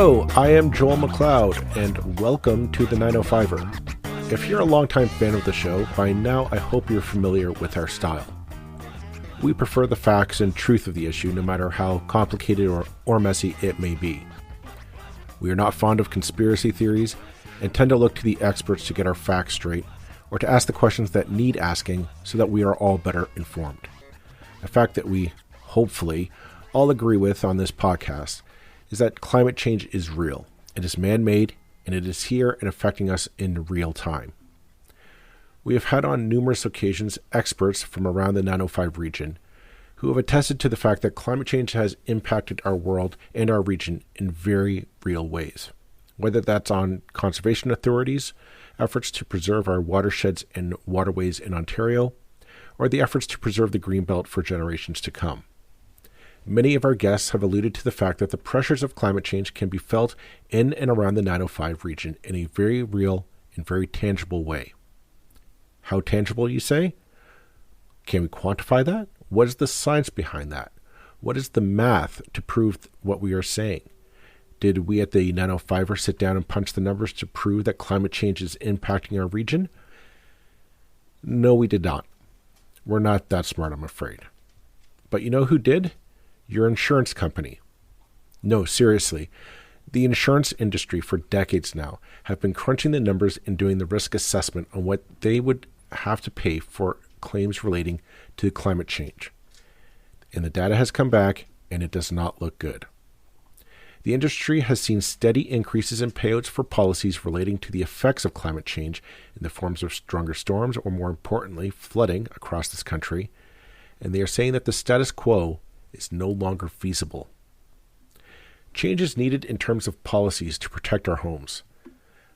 Hello, I am Joel McLeod, and welcome to the 905er. If you're a longtime fan of the show, by now I hope you're familiar with our style. We prefer the facts and truth of the issue, no matter how complicated or messy it may be. We are not fond of conspiracy theories and tend to look to the experts to get our facts straight, or to ask the questions that need asking so that we are all better informed. A fact that we, hopefully, all agree with on this podcast is that climate change is real. It is man-made, and it is here and affecting us in real time. We have had on numerous occasions experts from around the 905 region who have attested to the fact that climate change has impacted our world and our region in very real ways, whether that's on conservation authorities, efforts to preserve our watersheds and waterways in Ontario, or the efforts to preserve the Greenbelt for generations to come. Many of our guests have alluded to the fact that the pressures of climate change can be felt in and around the 905 region in a very real and very tangible way. How tangible, you say? Can we quantify that? What is the science behind that? What is the math to prove what we are saying? Did we at the 905er sit down and punch the numbers to prove that climate change is impacting our region? No, we did not. We're not that smart, I'm afraid. But you know who did? Your insurance company. No, seriously. The insurance industry for decades now have been crunching the numbers and doing the risk assessment on what they would have to pay for claims relating to climate change. And the data has come back, and it does not look good. The industry has seen steady increases in payouts for policies relating to the effects of climate change in the forms of stronger storms, or more importantly, flooding across this country, and they are saying that the status quo is no longer feasible. Change is needed in terms of policies to protect our homes,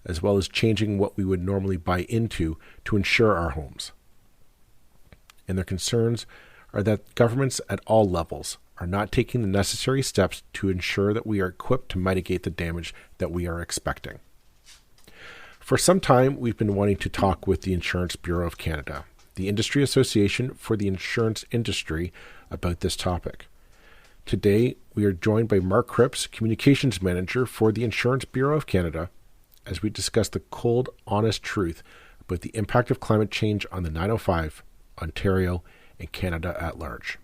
as well as changing what we would normally buy into to insure our homes. And their concerns are that governments at all levels are not taking the necessary steps to ensure that we are equipped to mitigate the damage that we are expecting. For some time, we've been wanting to talk with the Insurance Bureau of Canada, the industry association for the insurance industry, about this topic. Today, we are joined by Mark Cripps, Communications Manager for the Insurance Bureau of Canada, as we discuss the cold, honest truth about the impact of climate change on the 905, Ontario, and Canada at large.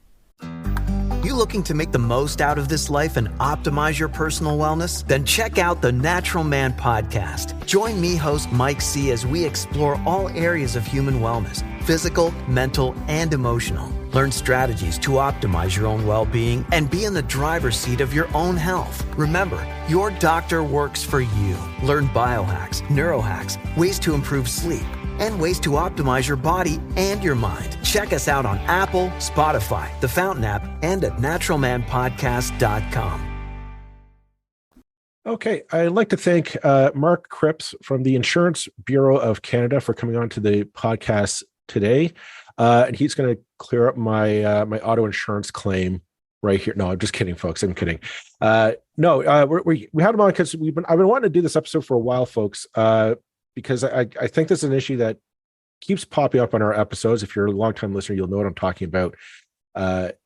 You looking to make the most out of this life and optimize your personal wellness? Then check out the Natural Man Podcast. Join me, host Mike C., as we explore all areas of human wellness, physical, mental, and emotional. Learn strategies to optimize your own well-being and be in the driver's seat of your own health. Remember, your doctor works for you. Learn biohacks, neurohacks, ways to improve sleep, and ways to optimize your body and your mind. Check us out on Apple, Spotify, the Fountain app, and at naturalmanpodcast.com. Okay, I'd like to thank Mark Cripps from the Insurance Bureau of Canada for coming on to the podcast today. And he's going to clear up my my auto insurance claim right here. No, I'm just kidding, folks. I'm kidding. We had him on because I've been wanting to do this episode for a while, folks. Because I think this is an issue that keeps popping up on our episodes. If you're a longtime listener, you'll know what I'm talking about. But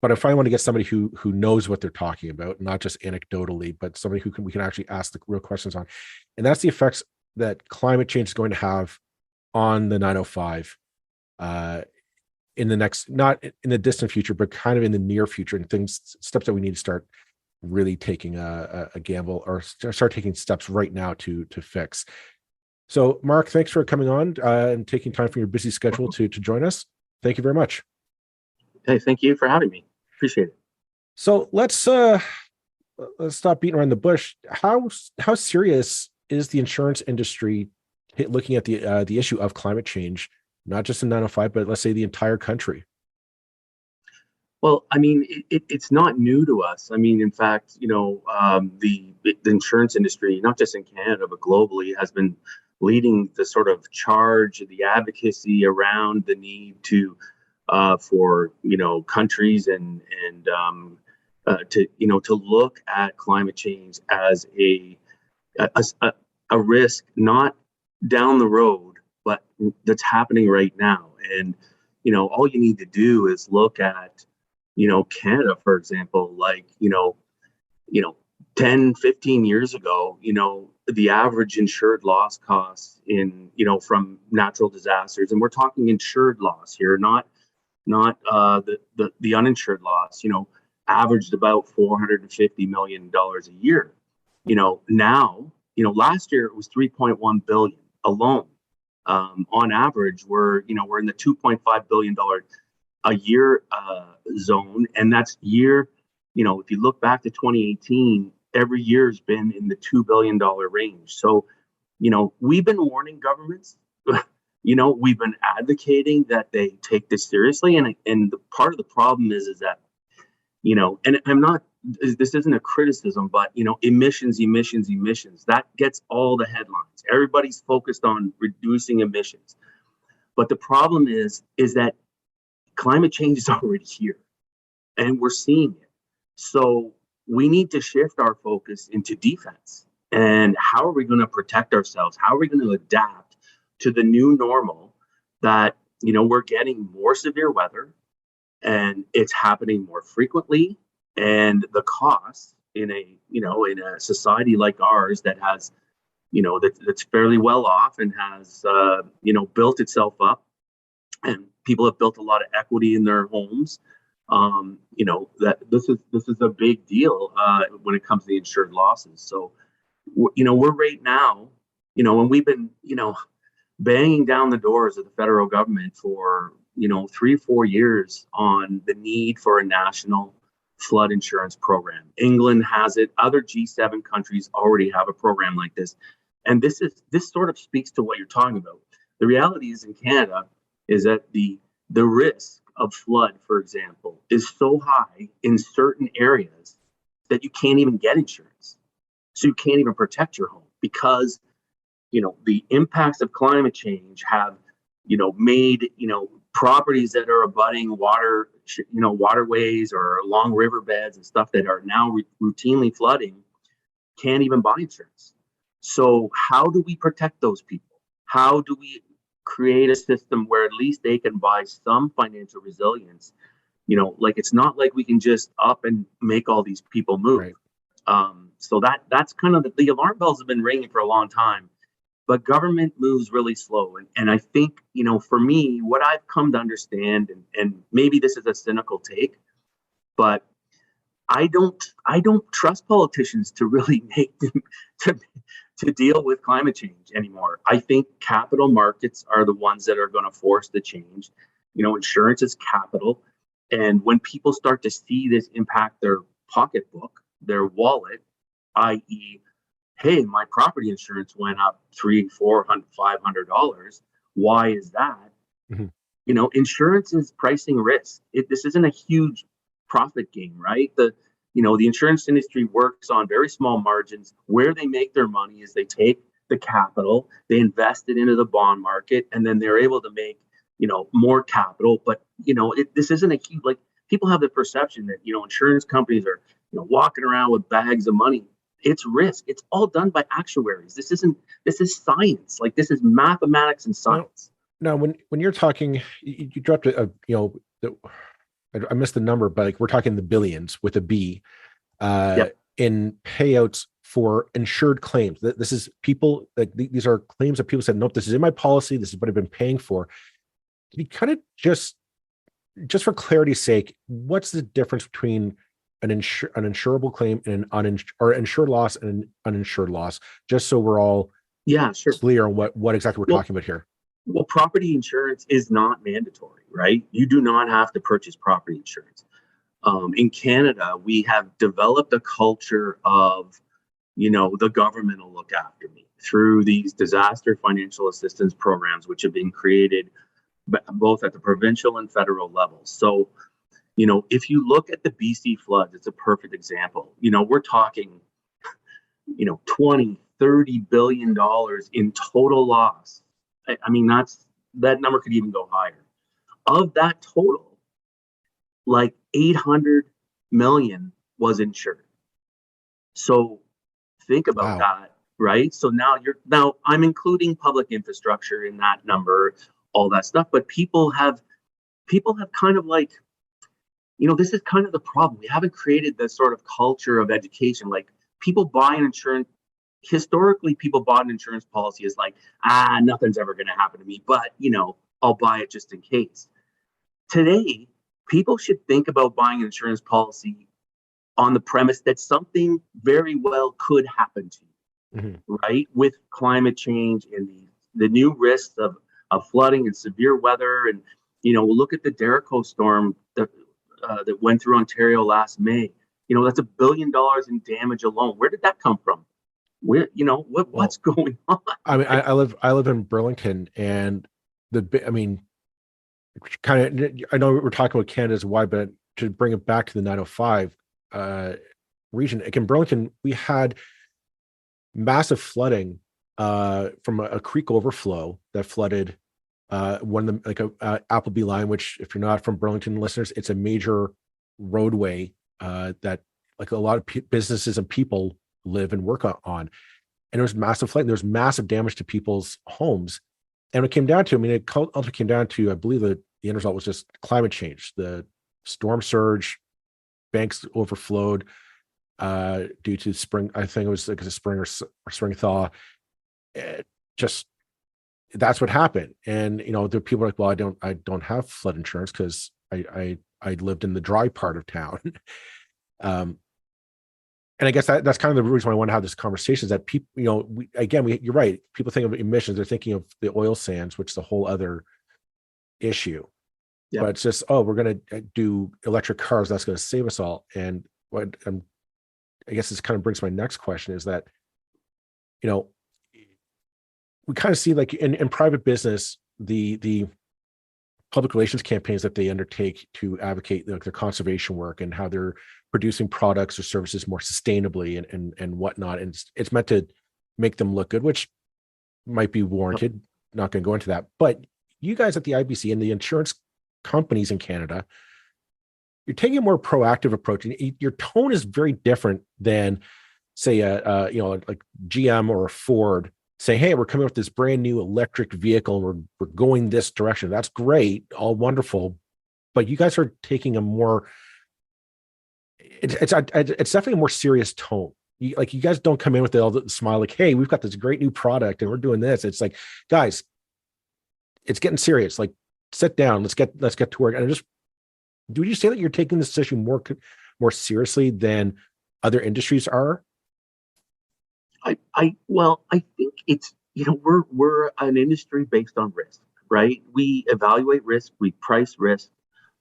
I finally want to get somebody who knows what they're talking about, not just anecdotally, but somebody we can actually ask the real questions on. And that's the effects that climate change is going to have on the 905 in the next, not in the distant future, but kind of in the near future, and steps that we need to start really taking a gamble, or start taking steps right now to fix. So Mark, thanks for coming on and taking time from your busy schedule to join us. Thank you very much. Hey, thank you for having me. Appreciate it. So let's stop beating around the bush. How serious is the insurance industry looking at the issue of climate change, not just in 905, but let's say the entire country? Well, I mean, it's not new to us. I mean, in fact, the insurance industry, not just in Canada, but globally, has been leading the sort of charge, the advocacy around the need to, for countries and to look at climate change as a risk, not down the road, but that's happening right now. And all you need to do is look at Canada, for example, like, 10, 15 years ago, the average insured loss costs from natural disasters, and we're talking insured loss here, not the uninsured loss, averaged about $450 million a year. Now, last year it was 3.1 billion alone. On average, we're in the $2.5 billion a year zone, and that's year. If you look back to 2018, every year has been in the $2 billion range. So, we've been warning governments. We've been advocating that they take this seriously, and the part of the problem is that, and I'm not. This isn't a criticism, but emissions, that gets all the headlines. Everybody's focused on reducing emissions, but the problem is that climate change is already here, and we're seeing it. So we need to shift our focus into defense. And how are we going to protect ourselves? How are we going to adapt to the new normal that, we're getting more severe weather and it's happening more frequently, and the costs in a society like ours that has, that's fairly well off and has, built itself up, and people have built a lot of equity in their homes. That this is a big deal when it comes to the insured losses. So, we're right now, and we've been, banging down the doors of the federal government for 3-4 years on the need for a national flood insurance program. England has it. Other G7 countries already have a program like this, and this sort of speaks to what you're talking about. The reality is, in Canada, is that the risk of flood, for example, is so high in certain areas that you can't even get insurance. So you can't even protect your home because, the impacts of climate change have, made, properties that are abutting waterways or along riverbeds and stuff that are now routinely flooding can't even buy insurance. So how do we protect those people? How do we create a system where at least they can buy some financial resilience? It's not like we can just up and make all these people move. Right. So that's kind of the alarm bells have been ringing for a long time, but government moves really slow. And I think, for me, what I've come to understand, and maybe this is a cynical take, but I don't trust politicians to really make them to deal with climate change anymore. I think capital markets are the ones that are going to force the change. Insurance is capital. And when people start to see this impact their pocketbook, their wallet, i.e., hey, my property insurance went up $300, $400, $500. Why is that? Mm-hmm. Insurance is pricing risk. This isn't a huge profit game, right? The insurance industry works on very small margins. Where they make their money is they take the capital, they invest it into the bond market, and then they're able to make, more capital. But, this isn't a huge, people have the perception that, insurance companies are, walking around with bags of money. It's risk. It's all done by actuaries. This is science. This is mathematics and science. Now, when you're talking, you dropped I missed the number, but we're talking the billions with a B in payouts for insured claims. This is people, these are claims that people said, nope, this is in my policy. This is what I've been paying for. Can you kind of just for clarity's sake, what's the difference between an insurable claim and an insured loss and an uninsured loss, just so we're all clear on what exactly we're talking about here? Well, property insurance is not mandatory, right? You do not have to purchase property insurance. In Canada, we have developed a culture of, the government will look after me through these disaster financial assistance programs, which have been created both at the provincial and federal levels. So, if you look at the BC floods, it's a perfect example. We're talking, 20, $30 billion in total loss. I mean, that number could even go higher. Of that total, 800 million was insured. So think about that, right? So now I'm including public infrastructure in that number, all that stuff, but people have kind of this is kind of the problem. We haven't created the sort of culture of education. people buy an insurance. Historically, people bought an insurance policy as like, nothing's ever going to happen to me, but I'll buy it just in case. Today, people should think about buying an insurance policy on the premise that something very well could happen to you, right? With climate change and the new risks of flooding and severe weather. And, we'll look at the Derico storm that went through Ontario last May. That's $1 billion in damage alone. Where did that come from? What's going on? I mean, I live in Burlington, and kind of, I know we're talking about Canada's wide, but to bring it back to the 905 region, like in Burlington, we had massive flooding from a creek overflow that flooded one of them, like Appleby line, which, if you're not from Burlington, listeners, it's a major roadway that like a lot of businesses and people live and work on. And there was massive flooding. There was massive damage to people's homes. And it came down to, it ultimately came down to, I believe that the end result was just climate change. The storm surge, banks overflowed due to spring. I think it was because of spring or spring thaw. That's what happened. And the people are like, well, I don't have flood insurance because I lived in the dry part of town. And I guess that's kind of the reason why I want to have this conversation, is that people, you're right. People think of emissions, they're thinking of the oil sands, which is a whole other issue. Yeah. But it's just, we're going to do electric cars. That's going to save us all. And what I guess this kind of brings my next question is that, we kind of see like in private business, the public relations campaigns that they undertake to advocate their conservation work and how they're producing products or services more sustainably and whatnot. And it's meant to make them look good, which might be warranted. Not going to go into that. But you guys at the IBC and the insurance companies in Canada, you're taking a more proactive approach. And your tone is very different than, say, like GM or a Ford saying, hey, we're coming up with this brand new electric vehicle and we're going this direction. That's great, all wonderful. But you guys are taking a more, it's definitely a more serious tone. You guys don't come in with the smile like, hey, we've got this great new product and we're doing this. It's like, guys, it's getting serious. Like, sit down, let's get to work. And would you say that you're taking this issue more seriously than other industries are? I think it's, we're an industry based on risk, right? We evaluate risk, we price risk,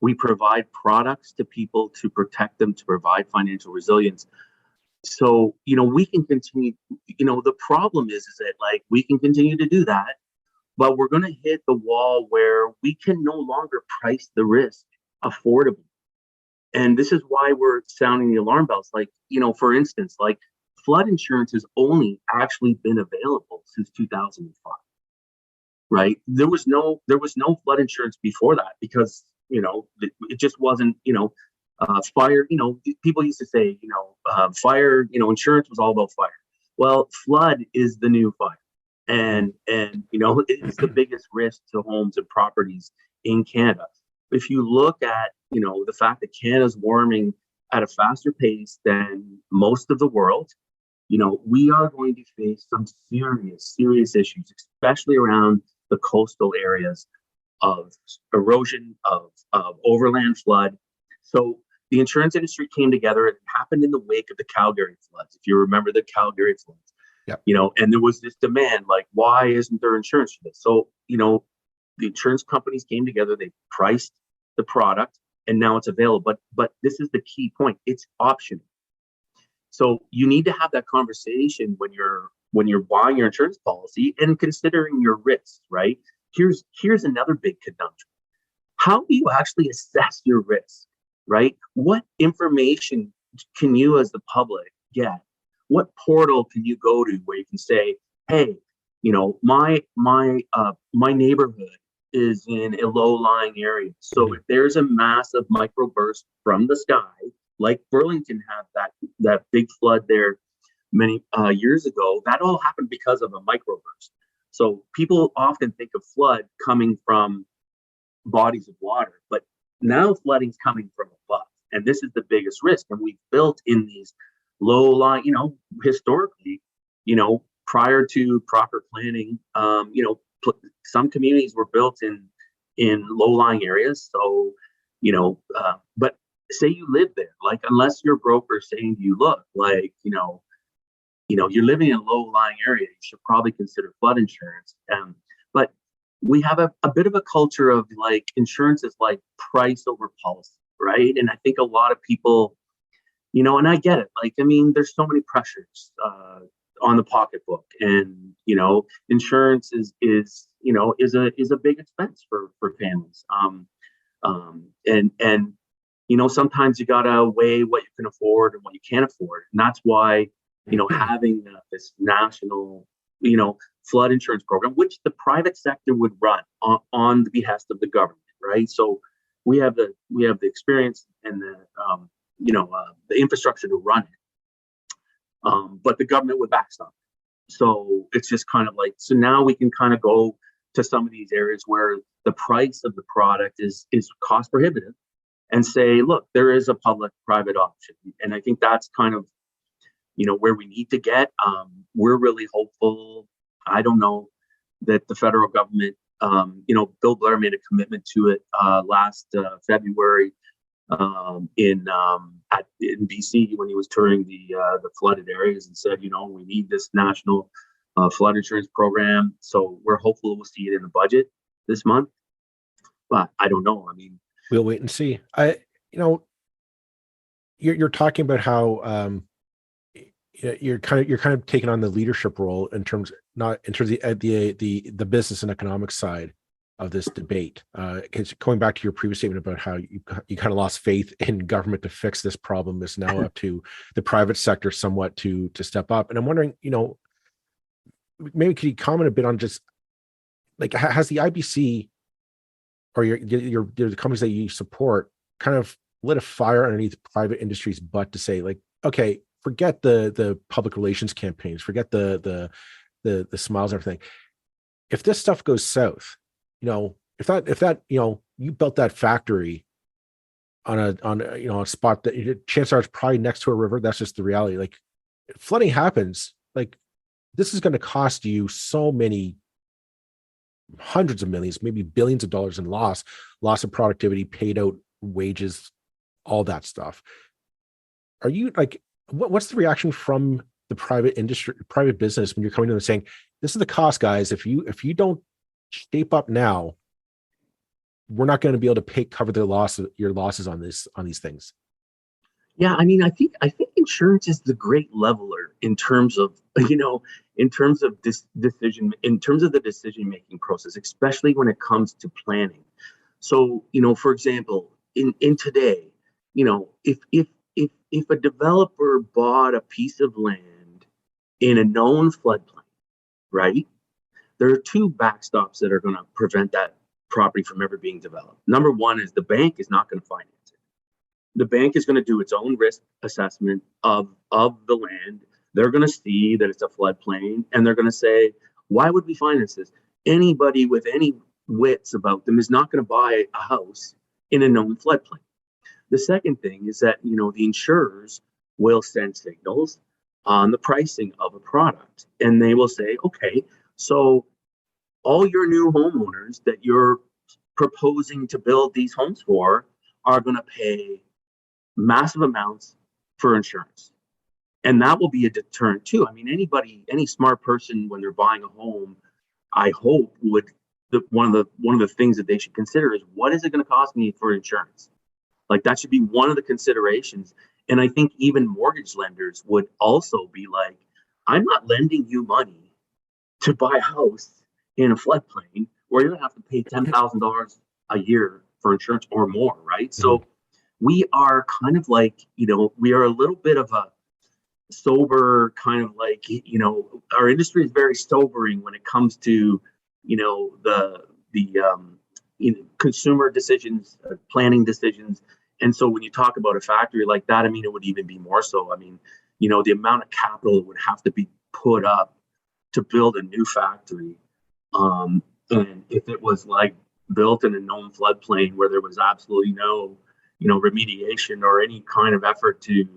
we provide products to people to protect them, to provide financial resilience. So, we can continue, the problem is that like we can continue to do that, but we're going to hit the wall where we can no longer price the risk affordably. And this is why we're sounding the alarm bells. Like, for instance, like flood insurance has only actually been available since 2005, right? There was no flood insurance before that because, it just wasn't, fire, people used to say, fire, insurance was all about fire. Well, flood is the new fire. And it's the biggest risk to homes and properties in Canada. If you look at, the fact that Canada's warming at a faster pace than most of the world, we are going to face some serious issues, especially around the coastal areas of erosion, of overland flood. So the insurance industry came together. It happened in the wake of the Calgary floods. If you remember the Calgary floods, yep. And there was this demand, like, why isn't there insurance for this? So, the insurance companies came together, they priced the product, and now it's available. But this is the key point. It's optional. So you need to have that conversation when you're buying your insurance policy and considering your risks, right? Here's another big conundrum. How do you actually assess your risk, right? What information can you as the public get? What portal can you go to where you can say, hey, my neighborhood is in a low-lying area. So if there's a massive microburst from the sky, like Burlington had that big flood there many years ago, that all happened because of a microburst. So people often think of flood coming from bodies of water, but now flooding's coming from above. And this is the biggest risk. And we've built in these low lying, historically, prior to proper planning, some communities were built in low lying areas. So, but say you live there, like, unless your broker is saying to you, look, like, you're living in a low lying area, you should probably consider flood insurance. But we have a bit of a culture of like insurance is like price over policy, right? And I think a lot of people, and I get it. Like, I mean, there's so many pressures on the pocketbook, and insurance is a big expense for families. And sometimes you gotta weigh what you can afford and what you can't afford, and that's why having this national flood insurance program, which the private sector would run on the behest of the government, right? So we have the experience and the infrastructure to run it, but the government would backstop. So it's just kind of like, so now we can kind of go to some of these areas where the price of the product is cost prohibitive, and say, look, there is a public-private option, and I think that's kind of where we need to get. We're really hopeful. I don't know that the federal government, Bill Blair made a commitment to it last February in BC when he was touring the flooded areas, and said, we need this national flood insurance program. So we're hopeful we'll see it in the budget this month, but I don't know. I mean, we'll wait and see. You're talking about how you're kind of taking on the leadership role in terms of the business and economic side of this debate. Because going back to your previous statement about how you kind of lost faith in government to fix this problem, is now up to the private sector somewhat to step up. And I'm wondering, maybe could you comment a bit on just like, has the IBC or the companies that you support kind of lit a fire underneath private industry's butt to say, like, okay, forget the public relations campaigns, forget the smiles and everything. If this stuff goes south, if that you built that factory on a spot that chances are it's probably next to a river. That's just the reality. Like, flooding happens, like, this is going to cost you so many hundreds of millions, maybe billions of dollars in loss of productivity, paid out wages, all that stuff. Are you like, what's the reaction from the private industry, private business, when you're coming in and saying, this is the cost, guys, if you don't shape up now, we're not going to be able to cover your losses on these things? Yeah, I mean, I think insurance is the great leveler in terms of this decision, in terms of the decision making process, especially when it comes to planning. So, for example, in today, if a developer bought a piece of land in a known floodplain, right, there are two backstops that are going to prevent that property from ever being developed. Number one is the bank is not going to finance it. The bank is going to do its own risk assessment of the land. They're going to see that it's a floodplain, and they're going to say, why would we finance this? Anybody with any wits about them is not going to buy a house in a known floodplain. The second thing is that, the insurers will send signals on the pricing of a product, and they will say, okay, so all your new homeowners that you're proposing to build these homes for are going to pay massive amounts for insurance. And that will be a deterrent too. I mean, any smart person, when they're buying a home, I hope one of the things that they should consider is, what is it going to cost me for insurance? Like, that should be one of the considerations. And I think even mortgage lenders would also be like, I'm not lending you money to buy a house in a floodplain where you're going to have to pay $10,000 a year for insurance or more, right? Mm-hmm. So we are kind of like, we are a little bit of a sober kind of like, our industry is very sobering when it comes to, the consumer decisions, planning decisions. And so when you talk about a factory like that, I mean, it would even be more so. I mean, the amount of capital that would have to be put up to build a new factory. And if it was like built in a known floodplain where there was absolutely no, remediation or any kind of effort to,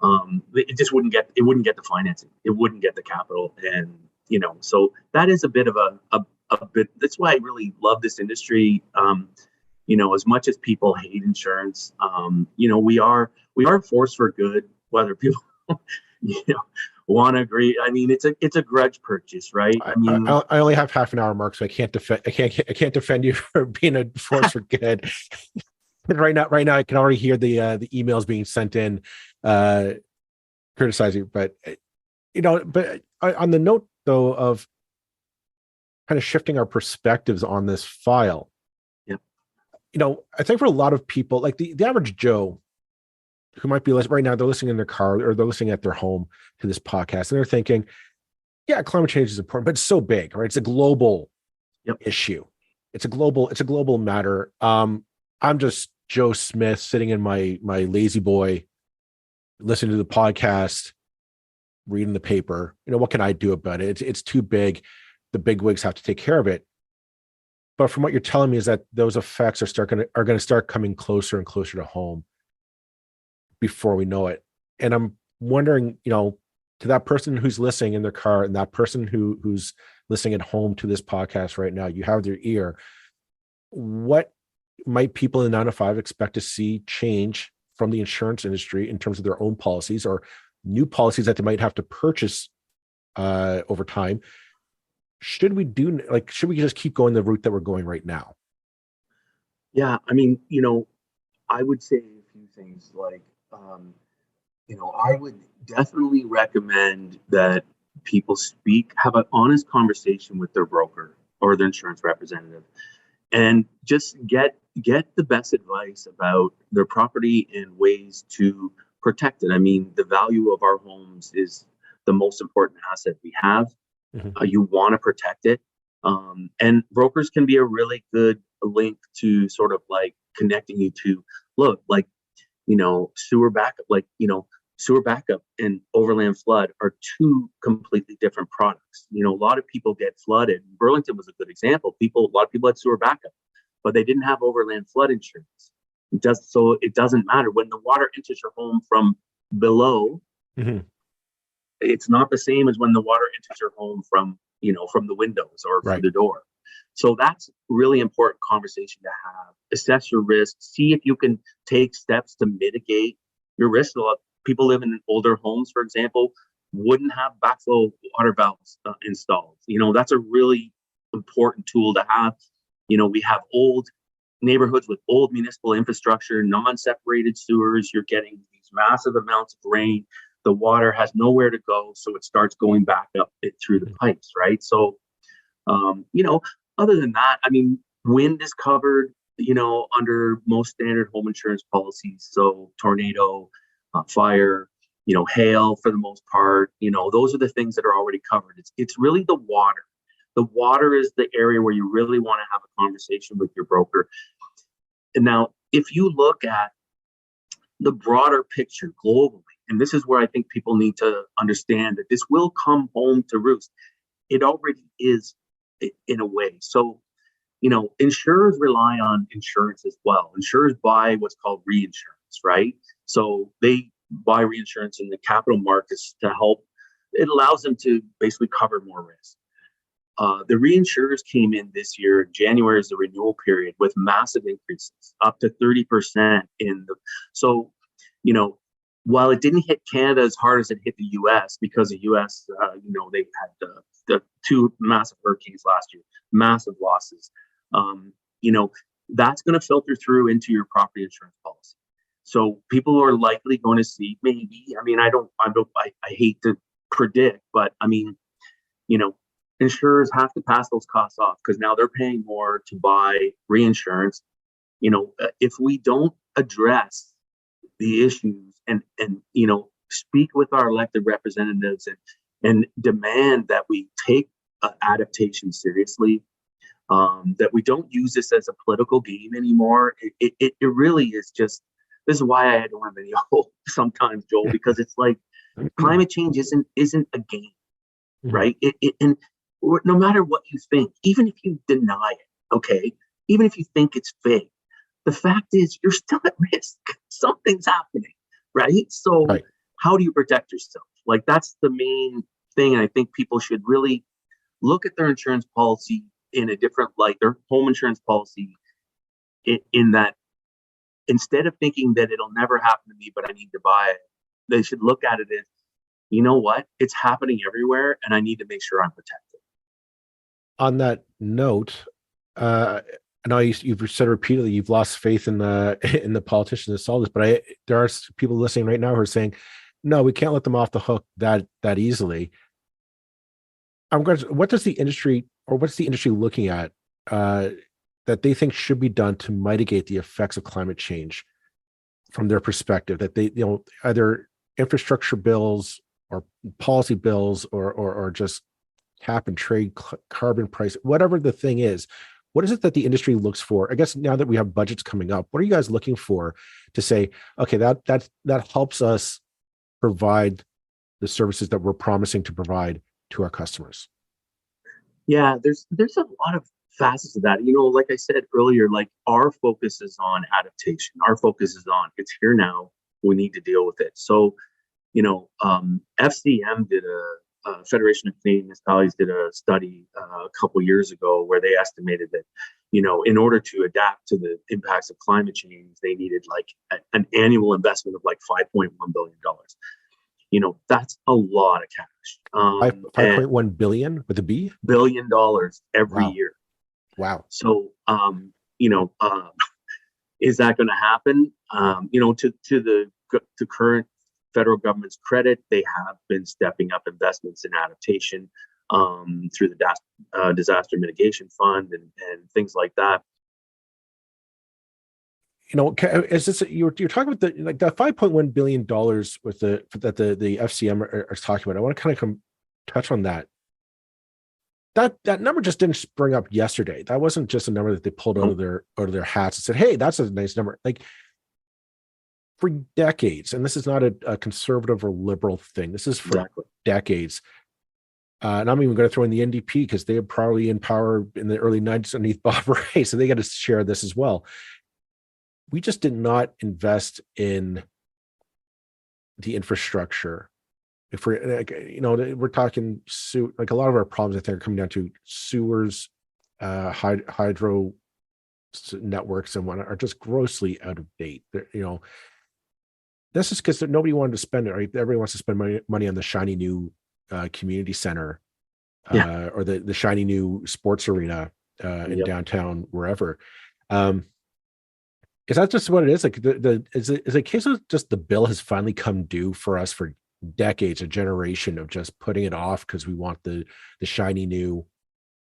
it just wouldn't get the financing, it wouldn't get the capital, and so that is a bit of a bit. That's why I really love this industry. As much as people hate insurance, we are a force for good, whether people want to agree. I mean, it's a grudge purchase, right? I only have half an hour, Mark, so I can't defend you for being a force for good. Right now, I can already hear the emails being sent in, criticizing. But on the note though of kind of shifting our perspectives on this file, I think for a lot of people, like the average Joe who might be listening right now, they're listening in their car or they're listening at their home to this podcast, and they're thinking, yeah, climate change is important, but it's so big, right? It's a global issue. It's a global matter. I'm just Joe Smith sitting in my lazy boy, listening to the podcast, reading the paper. What can I do about it? It's too big. The big wigs have to take care of it. But from what you're telling me is that those effects are going to start coming closer and closer to home before we know it. And I'm wondering, to that person who's listening in their car and that person who's listening at home to this podcast right now, you have their ear. What might people in 9 to 5 expect to see change from the insurance industry in terms of their own policies or new policies that they might have to purchase over time? Should we just keep going the route that we're going right now? Yeah, I mean, I would say a few things like, I would definitely recommend that people have an honest conversation with their broker or their insurance representative, and just get the best advice about their property and ways to protect it. I mean, the value of our homes is the most important asset we have. Mm-hmm. You want to protect it. And brokers can be a really good link to sort of like connecting you to, look, like, sewer backup and overland flood are two completely different products. A lot of people get flooded. Burlington was a good example. A lot of people had sewer backup, but they didn't have overland flood insurance. It doesn't matter when the water enters your home from below. Mm-hmm. It's not the same as when the water enters your home from the windows or through the door. So that's really important conversation to have. Assess your risk. See if you can take steps to mitigate your risk. A lot of people live in older homes, for example, wouldn't have backflow water valves installed. That's a really important tool to have. We have old neighborhoods with old municipal infrastructure, non-separated sewers. You're getting these massive amounts of rain. The water has nowhere to go, so it starts going back up through the pipes, right? So, other than that, I mean, wind is covered, under most standard home insurance policies. So tornado, fire, hail for the most part, those are the things that are already covered. It's really the water. The water is the area where you really want to have a conversation with your broker. And now, if you look at the broader picture globally, and this is where I think people need to understand that this will come home to roost. It already is in a way. So, insurers rely on insurance as well. Insurers buy what's called reinsurance, right? So they buy reinsurance in the capital markets to help. It allows them to basically cover more risk. The reinsurers came in this year. January is the renewal period with massive increases, up to 30% while it didn't hit Canada as hard as it hit the U.S. because the U.S., they had the two massive hurricanes last year, massive losses. That's going to filter through into your property insurance policy. So people are likely going to see maybe. I mean, I hate to predict, but I mean, insurers have to pass those costs off because now they're paying more to buy reinsurance. If we don't address the issues and speak with our elected representatives and demand that we take adaptation seriously, that we don't use this as a political game anymore. It really is just, this is why I don't have any hope sometimes, Joel, because it's like climate change isn't a game, right? And no matter what you think, even if you deny it, okay, even if you think it's fake, the fact is you're still at risk. Something's happening, right? So how do you protect yourself? Like, that's the main thing. And I think people should really look at their insurance policy in a different light, their home insurance policy, in that instead of thinking that it'll never happen to me, but I need to buy it, they should look at it as, you know what? It's happening everywhere, and I need to make sure I'm protected. On that note, I know you've said repeatedly you've lost faith in the politicians that solve this, but there are people listening right now who are saying, no, we can't let them off the hook that easily. What does the industry, or what's the industry looking at that they think should be done to mitigate the effects of climate change from their perspective? That they, either infrastructure bills or policy bills or just cap and trade carbon price, whatever the thing is. What is it that the industry looks for? I guess now that we have budgets coming up, what are you guys looking for to say, okay, that helps us provide the services that we're promising to provide to our customers? Yeah, there's a lot of facets of that. Like I said earlier, like, our focus is on adaptation. Our focus is on, it's here now. We need to deal with it. So, FCM did Federation of Canadian Municipalities did a study a couple years ago where they estimated that, in order to adapt to the impacts of climate change, they needed like an annual investment of like $5.1 billion. That's a lot of cash. 5.1 billion with a B? $billion every year. Wow. So, is that going to happen? To current federal government's credit, they have been stepping up investments in adaptation through the disaster mitigation fund and things like that. Is this you're talking about that $5.1 billion with that the FCM are talking about? I want to kind of touch on that. That number just didn't spring up yesterday. That wasn't just a number that they pulled out of their hats and said, "Hey, that's a nice number." Like, for decades, and this is not a conservative or liberal thing. This is for decades. And I'm even going to throw in the NDP because they were probably in power in the early 90s underneath Bob Rae, so they got to share this as well. We just did not invest in the infrastructure. If we're talking like a lot of our problems, I think, are coming down to sewers, hydro networks, and whatnot are just grossly out of date. This is because nobody wanted to spend it. Right? Everybody wants to spend money on the shiny new community center, or the shiny new sports arena in downtown, wherever. Is that just what it is? Like, is it a case of just the bill has finally come due for us for decades, a generation of just putting it off because we want the shiny new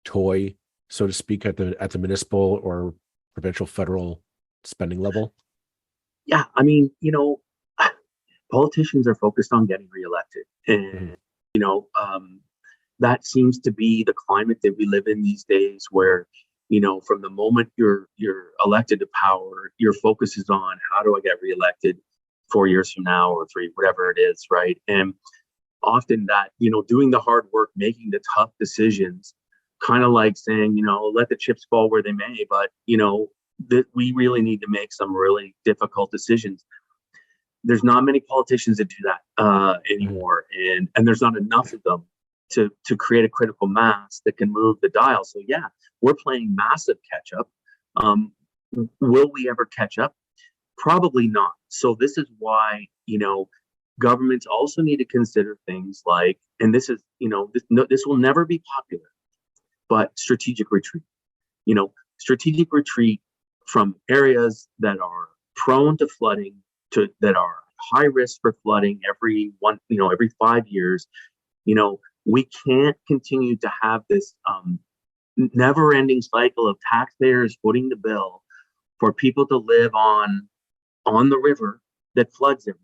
toy, so to speak, at the municipal or provincial, federal spending level? Yeah, I mean, politicians are focused on getting reelected, and that seems to be the climate that we live in these days, where from the moment you're elected to power, your focus is on, how do I get reelected 4 years from now or 3, whatever it is, right? And often that, doing the hard work, making the tough decisions, kind of like saying, let the chips fall where they may, but that we really need to make some really difficult decisions. There's not many politicians that do that anymore, and there's not enough of them to create a critical mass that can move the dial. So yeah, we're playing massive catch up. Will we ever catch up? Probably not. So this is why, governments also need to consider things like, and this is, this will never be popular, but strategic retreat. Strategic retreat from areas that are prone to flooding, that are high risk for flooding every 5 years. We can't continue to have this never-ending cycle of taxpayers footing the bill for people to live on the river that floods every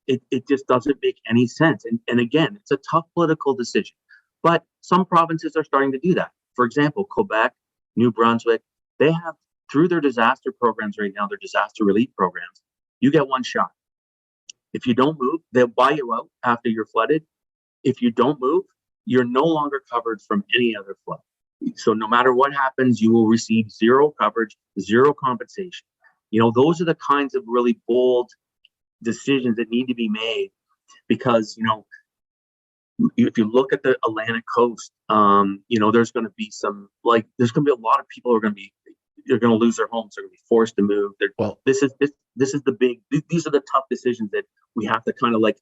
year. It just doesn't make any sense. And again, it's a tough political decision, but some provinces are starting to do that. For example, Quebec, New Brunswick, they have, through their disaster programs right now, their disaster relief programs, you get one shot. If you don't move, they'll buy you out after you're flooded. If you don't move, you're no longer covered from any other flood. So no matter what happens, you will receive zero coverage, zero compensation. Those are the kinds of really bold decisions that need to be made because, if you look at the Atlantic coast, there's going to be there's going to be a lot of people who are going to be, they're going to lose their homes. They're going to be forced to move. Well, This is these are the tough decisions that we have to kind of like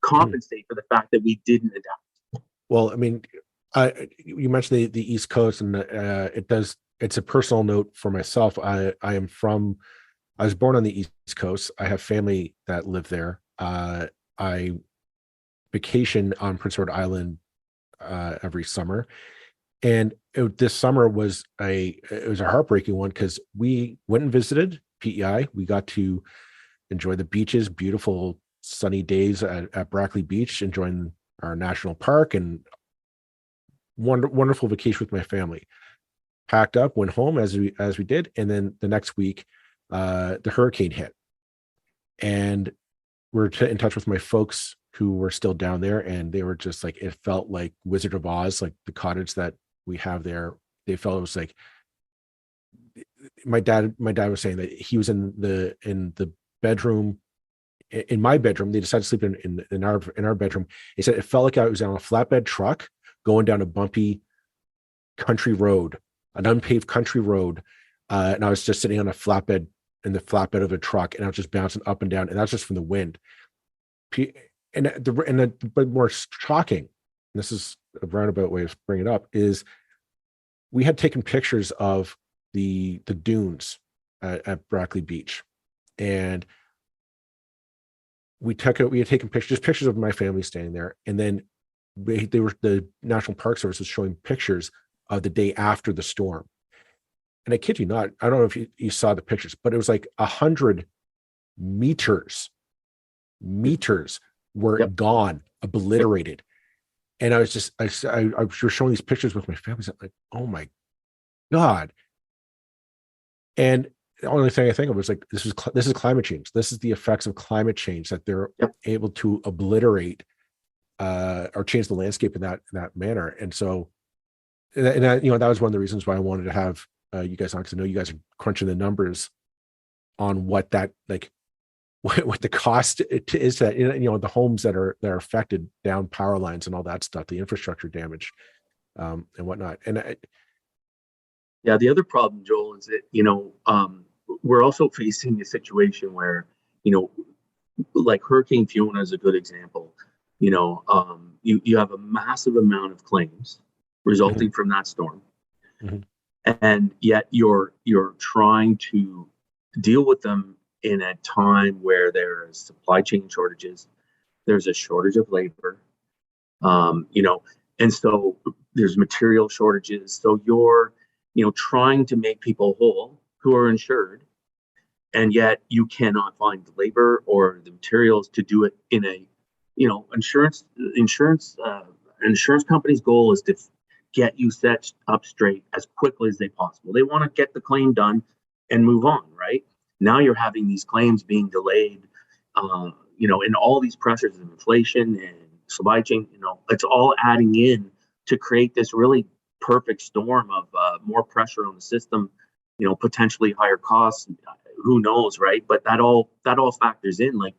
compensate for the fact that we didn't adapt. Well, I mean, you mentioned the East Coast, and it's a personal note for myself. I was born on the East Coast. I have family that live there. I vacation on Prince Edward Island every summer, and this summer was a heartbreaking one because we went and visited PEI. We got to enjoy the beaches, beautiful sunny days at Brackley Beach, enjoying our national park, and wonderful vacation with my family. Packed up, went home as we did, and then the next week, the hurricane hit, and we're in touch with my folks who were still down there, and they were just like, it felt like Wizard of Oz, like the cottage that we have there. They felt it was like my dad was saying that he was in the bedroom, in my bedroom. They decided to sleep in our bedroom. He said it felt like I was on a flatbed truck going down a bumpy country road, an unpaved country road, and I was just sitting on a flatbed, in the flatbed of a truck, and I was just bouncing up and down, and that's just from the wind. But more shocking, and this is a roundabout way of bringing it up, is we had taken pictures of the dunes at Brackley Beach, and we had taken pictures of my family standing there, and then the National Park Service was showing pictures of the day after the storm. And I kid you not, I don't know if you saw the pictures, but it was like 100 meters were gone, obliterated. And I was showing these pictures with my family. I'm like, oh my God. And the only thing I think of was like, this is climate change. This is the effects of climate change, that they're able to obliterate or change the landscape in that manner. And so, that was one of the reasons why I wanted to have you guys on, because I know you guys are crunching the numbers on what that, like, what the cost is, that the homes that are affected, down power lines and all that stuff, the infrastructure damage and whatnot. And the other problem, Joel, is that we're also facing a situation where like Hurricane Fiona is a good example. You have a massive amount of claims resulting from that storm, and yet you're trying to deal with them in a time where there is supply chain shortages, there's a shortage of labor, and so there's material shortages. So you're trying to make people whole who are insured, and yet you cannot find the labor or the materials to do it in a insurance company's goal is to get you set up straight as quickly as they possible. They want to get the claim done and move on, right? Now you're having these claims being delayed, and all these pressures of inflation and supply chain, it's all adding in to create this really perfect storm of more pressure on the system, potentially higher costs, who knows, right? But that all factors in, like,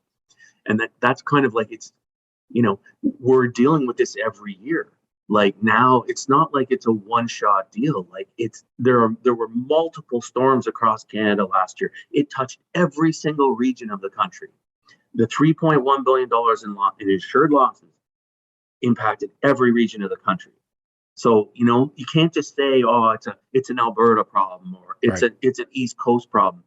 and that's kind of like, it's, we're dealing with this every year. Like, now it's not like it's a one-shot deal. Like, there were multiple storms across Canada last year. It touched every single region of the country. The $3.1 billion in insured losses impacted every region of the country. So, you can't just say, oh, it's an Alberta problem, or it's an East Coast problem.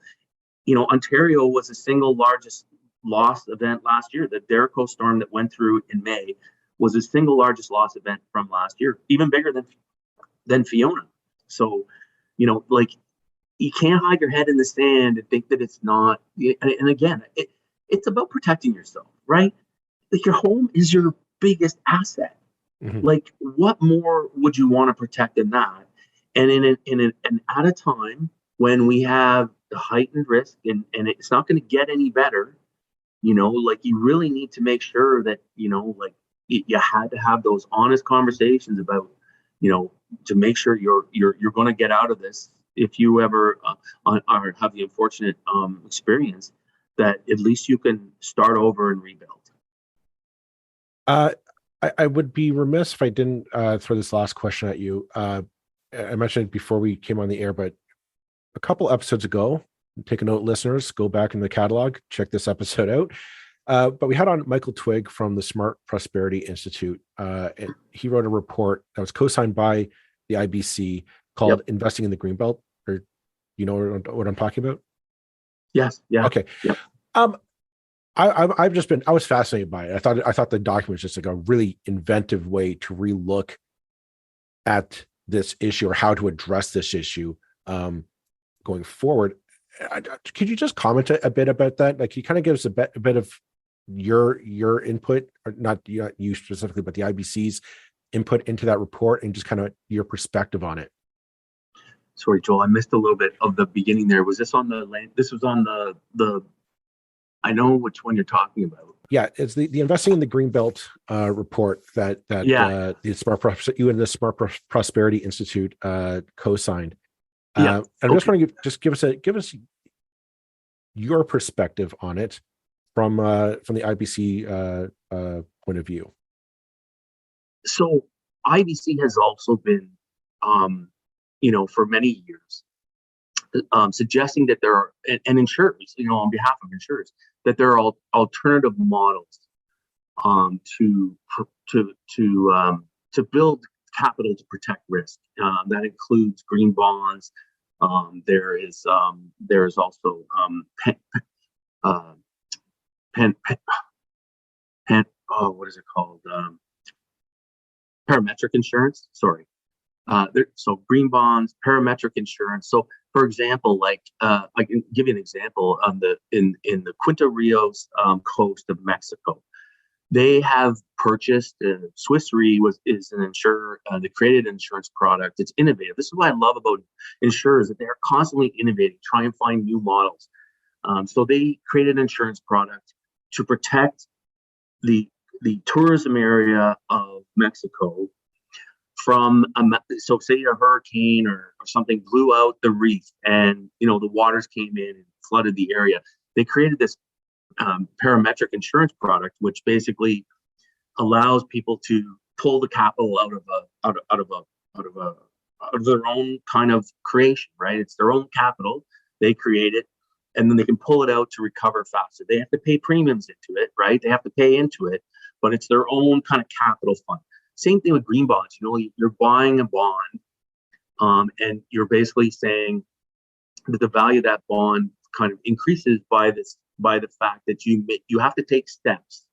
Ontario was the single largest loss event last year. The Derico storm that went through in May was the single largest loss event from last year, even bigger than Fiona. So, like, you can't hide your head in the sand and think that it's not. And again, it's about protecting yourself, right? Like, your home is your biggest asset. Like, what more would you want to protect than that? And at a time when we have the heightened risk, and it's not going to get any better, like, you really need to make sure that, like, you had to have those honest conversations about, to make sure you're going to get out of this. If you ever or have the unfortunate experience, that at least you can start over and rebuild. Uh, I would be remiss if I didn't throw this last question at you. I mentioned it before we came on the air, but a couple episodes ago, take a note, listeners, go back in the catalog, check this episode out. But we had on Michael Twigg from the Smart Prosperity Institute. And he wrote a report that was co-signed by the IBC called Yep. Investing in the Greenbelt. Or you know what I'm talking about? Yes. Yeah. Okay. Yep. I was fascinated by it. I thought the document was just like a really inventive way to relook at this issue or how to address this issue going forward. Could you just comment a bit about that? Like, you kind of give us a bit of your input, or not you specifically, but the IBC's input into that report, and just kind of your perspective on it. Sorry, Joel, I missed a little bit of the beginning there. Was this on the land? This was on the. I know which one you're talking about. Yeah, it's the Investing in the Greenbelt report that the you and the Smart Prosperity Institute co-signed. And I'm just wondering, just give us your perspective on it from the IBC point of view. So IBC has also been, for many years, suggesting that there are, and insurers, on behalf of insurers, that there are alternative models to build capital to protect risk. That includes green bonds. There's also what is it called? Parametric insurance. Sorry. So green bonds, parametric insurance. So, for example, I can give you an example in the Quinta Rios coast of Mexico. They have purchased, Swiss Re is an insurer. They created an insurance product. It's innovative. This is what I love about insurers, that they are constantly innovating, trying to find new models. So they created an insurance product to protect the tourism area of Mexico from so say a hurricane or something blew out the reef, and the waters came in and flooded the area. They created this parametric insurance product, which basically allows people to pull the capital out of their own kind of creation, right? It's their own capital. They create it, and then they can pull it out to recover faster. They have to pay premiums into it, right? They have to pay into it, but it's their own kind of capital fund. Same thing with green bonds. You're buying a bond, and you're basically saying that the value of that bond kind of increases by the fact that you have to take steps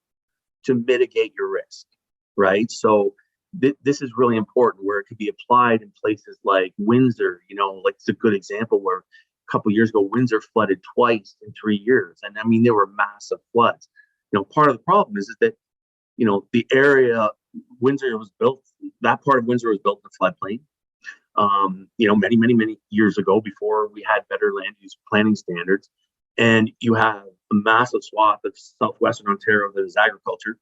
to mitigate your risk, right? So this is really important, where it could be applied in places like Windsor. Like, it's a good example where a couple of years ago, Windsor flooded twice in 3 years, and I mean, there were massive floods. Part of the problem is that the area Windsor was built, that part of Windsor was built in a floodplain. Many years ago, before we had better land use planning standards. And you have a massive swath of southwestern Ontario that is agriculture,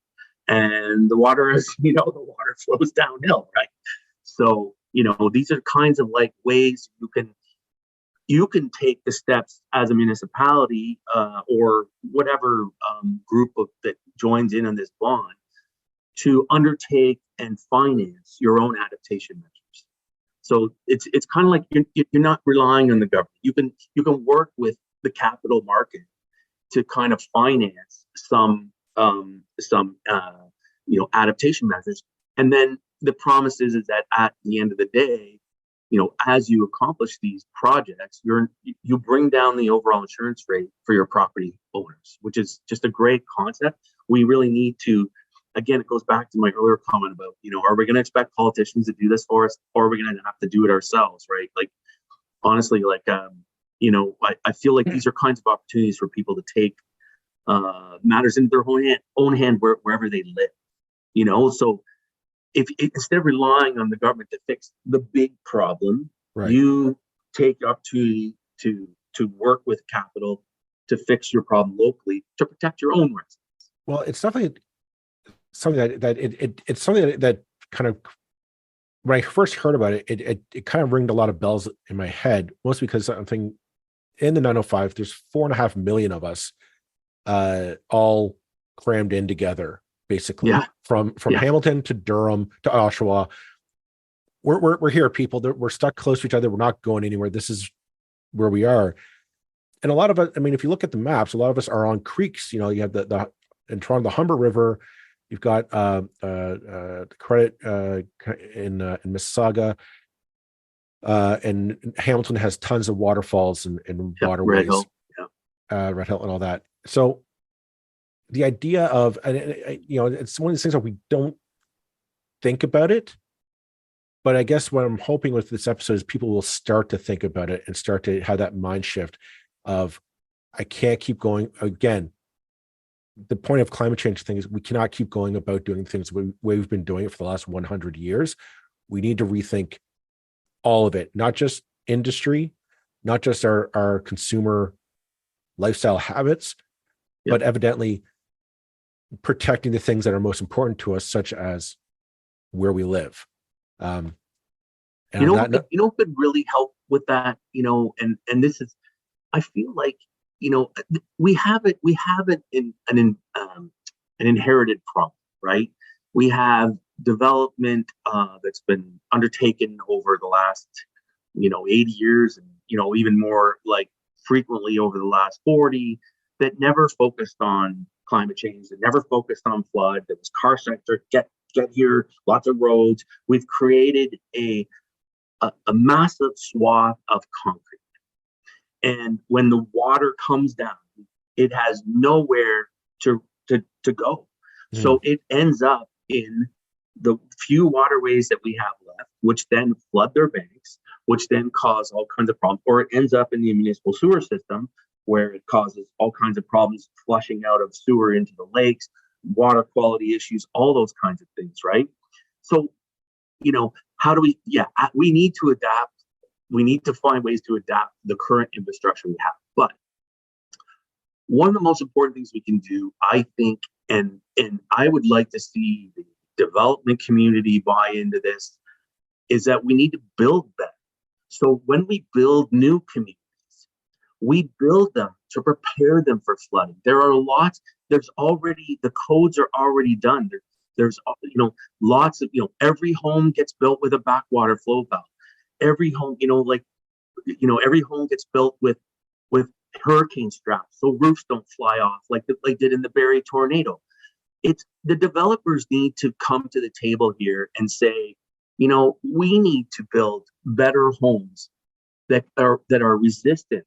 and the water flows downhill, right? So, these are kinds of like ways you can take the steps as a municipality or whatever group that joins in on this bond to undertake and finance your own adaptation measures. So it's kind of like you're not relying on the government. You can work with the capital market to kind of finance some adaptation measures. And then the promise is that at the end of the day, as you accomplish these projects, you bring down the overall insurance rate for your property owners, which is just a great concept. We really need to. Again, it goes back to my earlier comment about, are we going to expect politicians to do this for us, or are we going to have to do it ourselves, right? Like, honestly, I feel like these are kinds of opportunities for people to take matters into their own hand wherever they live. So if instead of relying on the government to fix the big problem, right, you take the opportunity to work with capital to fix your problem locally to protect your own residents. Well, it's definitely something it's something that kind of, when I first heard about it, it kind of ringed a lot of bells in my head, mostly because I'm thinking in the 905, there's 4.5 million of us all crammed in together. basically. Yeah. From Yeah. Hamilton to Durham to Oshawa. We're here, people. We're stuck close to each other. We're not going anywhere. This is where we are. And a lot of us, I mean, if you look at the maps, a lot of us are on creeks. You know, you have the in Toronto, the Humber River. You've got the Credit in Mississauga, and Hamilton has tons of waterfalls and waterways, Red Hill. Yeah. Red Hill, and all that. So the idea of, you know, it's one of these things that we don't think about it. But I guess what I'm hoping with this episode is people will start to think about it and start to have that mind shift of, I can't keep going. Again, the point of climate change thing is we cannot keep going about doing things the way we've been doing it for the last 100 years. We need to rethink all of it, not just industry, not just our consumer lifestyle habits, but evidently protecting the things that are most important to us, such as where we live. And you know what could really help with that, you know, and this is, I feel like, you know, we have an inherited problem, right? We have development that's been undertaken over the last, you know, 80 years, and, you know, even more like frequently over the last 40, that never focused on climate change, that never focused on flood, that was car sector, get here, lots of roads. We've created a massive swath of concrete. And when the water comes down, it has nowhere to go. So it ends up in the few waterways that we have left, which then flood their banks, which then cause all kinds of problems, or it ends up in the municipal sewer system, where it causes all kinds of problems flushing out of sewer into the lakes, water quality issues, all those kinds of things, right? So, you know, how do we, we need to adapt. We need to find ways to adapt the current infrastructure we have. But one of the most important things we can do, I think, and I would like to see the development community buy into this, is that we need to build better. So when we build new communities, we build them to prepare them for flooding. There are lots, there's already, the codes are already done. There's, you know, lots of, you know, every home gets built with a backwater flow valve. Every home, you know, like, you know, every home gets built with hurricane straps, so roofs don't fly off like they did in the Barrie tornado. It's the developers need to come to the table here and say, you know, we need to build better homes that are resistant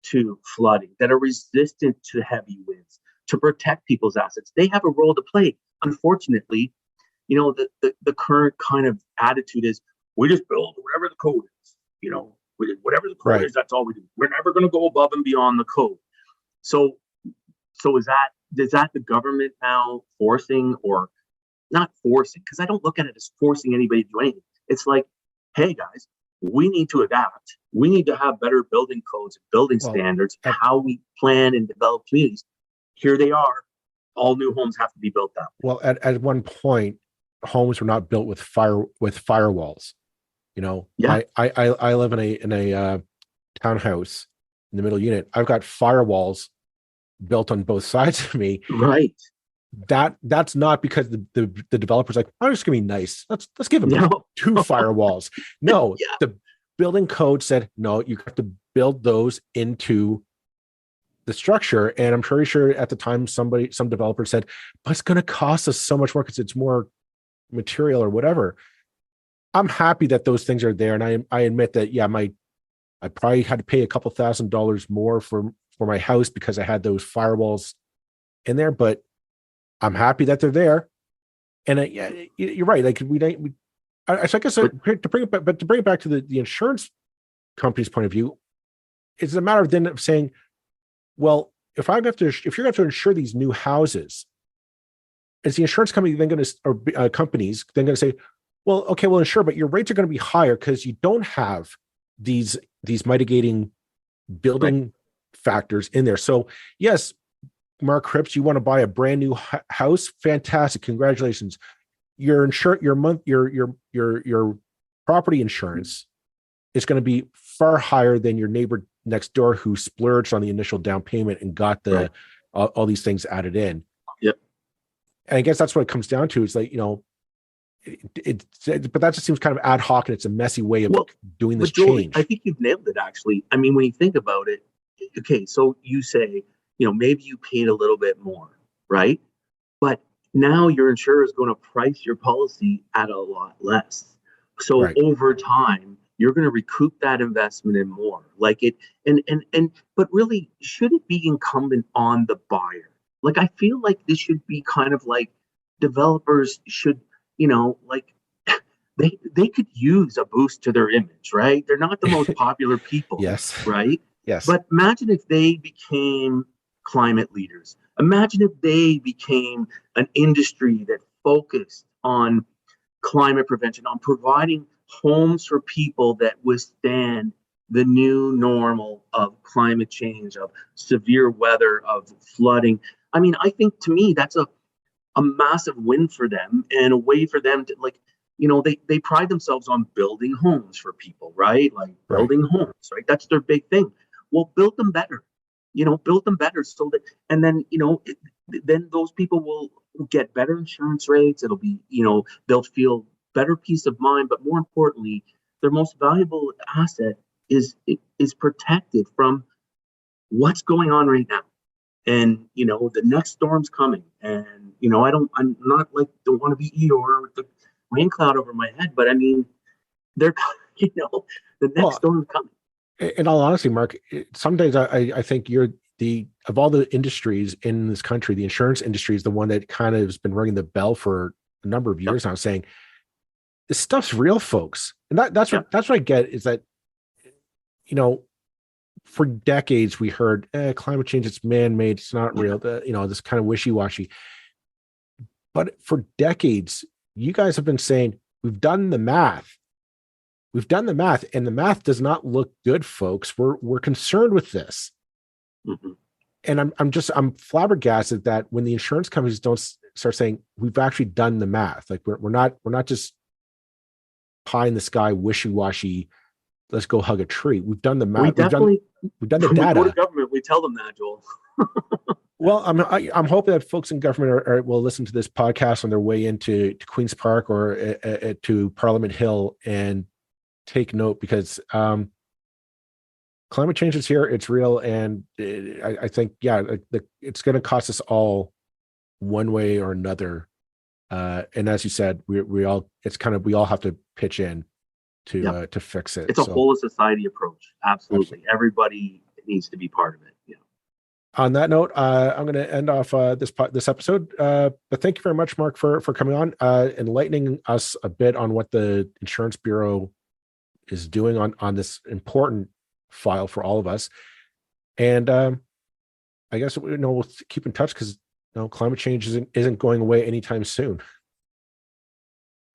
to flooding, that are resistant to heavy winds, to protect people's assets. They have a role to play. Unfortunately, you know, the current kind of attitude is, we just build whatever the code is, you know, whatever the code is, that's all we do. We're never going to go above and beyond the code. So is that the government now forcing, or not forcing? Because I don't look at it as forcing anybody to do anything. It's like, hey guys, we need to adapt. We need to have better building codes and building standards, how we plan and develop communities. Here they are. All new homes have to be built that way. Well, at one point, homes were not built with firewalls. You know, I live in a townhouse in the middle unit. I've got firewalls built on both sides of me. Right. That's not because the developer's like, I'm just gonna be nice. Let's give them 2 firewalls. No, the building code said, no, you have to build those into the structure. And I'm pretty sure at the time some developer said, but it's going to cost us so much more because it's more material or whatever. I'm happy that those things are there. And I admit that, I probably had to pay a couple $1,000s more for my house because I had those firewalls in there, but I'm happy that they're there. And you're right. Like I guess to bring it back to the insurance company's point of view, it's a matter of then of saying, well, if you're going to have to insure these new houses, is the insurance company then going to, or companies then going to say, well, okay, we'll insure, but your rates are going to be higher because you don't have these mitigating building factors in there. So yes, Mark Cripps, you want to buy a brand new house? Fantastic. Congratulations. Your property insurance is going to be far higher than your neighbor next door who splurged on the initial down payment and got all these things added in. Yep. And I guess that's what it comes down to. It's like, but that just seems kind of ad hoc, and it's a messy way of doing this change. I think you've nailed it, actually. I mean, when you think about it, okay, so you say, maybe you paid a little bit more, right? But now your insurer is going to price your policy at a lot less. So over time, you're going to recoup that investment and more. Like it, but really, should it be incumbent on the buyer? Like, I feel like this should be kind of like developers should, like they could use a boost to their image, right? They're not the most popular people. Yes. Right? Yes. But imagine if they became climate leaders. Imagine if they became an industry that focused on climate prevention, on providing homes for people that withstand the new normal of climate change, of severe weather, of flooding. I mean, I think, to me, that's a massive win for them, and a way for them to, like, they pride themselves on building homes for people, right? Like building homes, right? That's their big thing. Well, build them better, so that, and then, then those people will get better insurance rates. It'll be, they'll feel better peace of mind, but more importantly, their most valuable asset is protected from what's going on right now. And, the next storm's coming, and, I'm not like, don't want to be Eeyore with the rain cloud over my head, but I mean, they're, the next storm's coming. In all honesty, Mark, some days I think you're of all the industries in this country, the insurance industry is the one that kind of has been ringing the bell for a number of years now, saying this stuff's real, folks. And that's what I get, is that, for decades we heard climate change, it's man-made, it's not real, this kind of wishy-washy. But for decades, you guys have been saying, we've done the math, and the math does not look good, folks. We're concerned with this. Mm-hmm. And I'm flabbergasted that when the insurance companies don't start saying, we've actually done the math, like we're not just pie in the sky, wishy-washy, let's go hug a tree. We've done the math. We've done the data. We go to government, we tell them that, Joel. Well, I'm hoping that folks in government will listen to this podcast on their way into Queen's Park or to Parliament Hill and take note, because climate change is here, it's real, and I think it's going to cost us all one way or another. And as you said, we all have to pitch in to fix it. It's a whole of society approach. Absolutely. Everybody needs to be part of it. Yeah. On that note, I'm going to end off this episode. But thank you very much, Mark, for coming on, enlightening us a bit on what the Insurance Bureau is doing on this important file for all of us. And I guess we'll keep in touch, because climate change isn't going away anytime soon.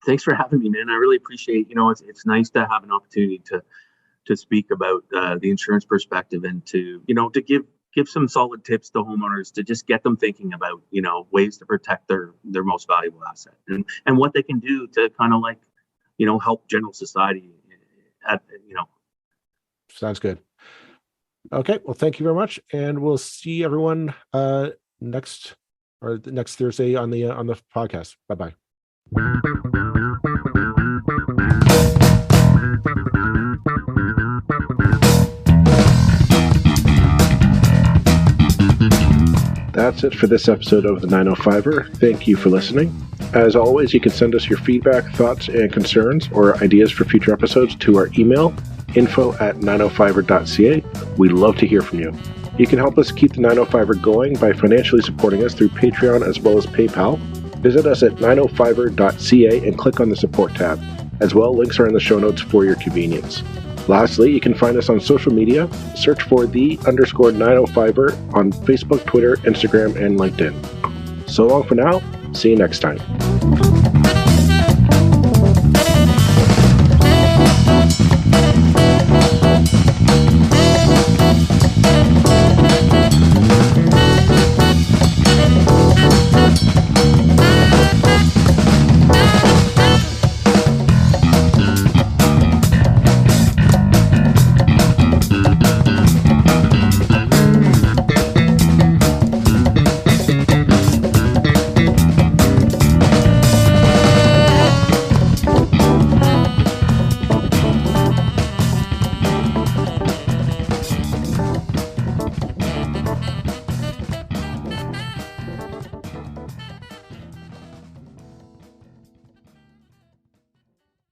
Thanks for having me, man. I really appreciate, it's nice to have an opportunity to speak about the insurance perspective, and to give some solid tips to homeowners, to just get them thinking about, ways to protect their most valuable asset, and what they can do to kind of help general society Sounds good. Okay. Well, thank you very much. And we'll see everyone next Thursday on the podcast. Bye-bye. That's it for this episode of the 905er. Thank you for listening. As always, you can send us your feedback, thoughts, and concerns, or ideas for future episodes to our email, info@905er.ca. We'd love to hear from you. You can help us keep the 905er going by financially supporting us through Patreon as well as PayPal. Visit us at 905er.ca and click on the support tab. As well, links are in the show notes for your convenience. Lastly, you can find us on social media. Search for _905er on Facebook, Twitter, Instagram, and LinkedIn. So long for now. See you next time.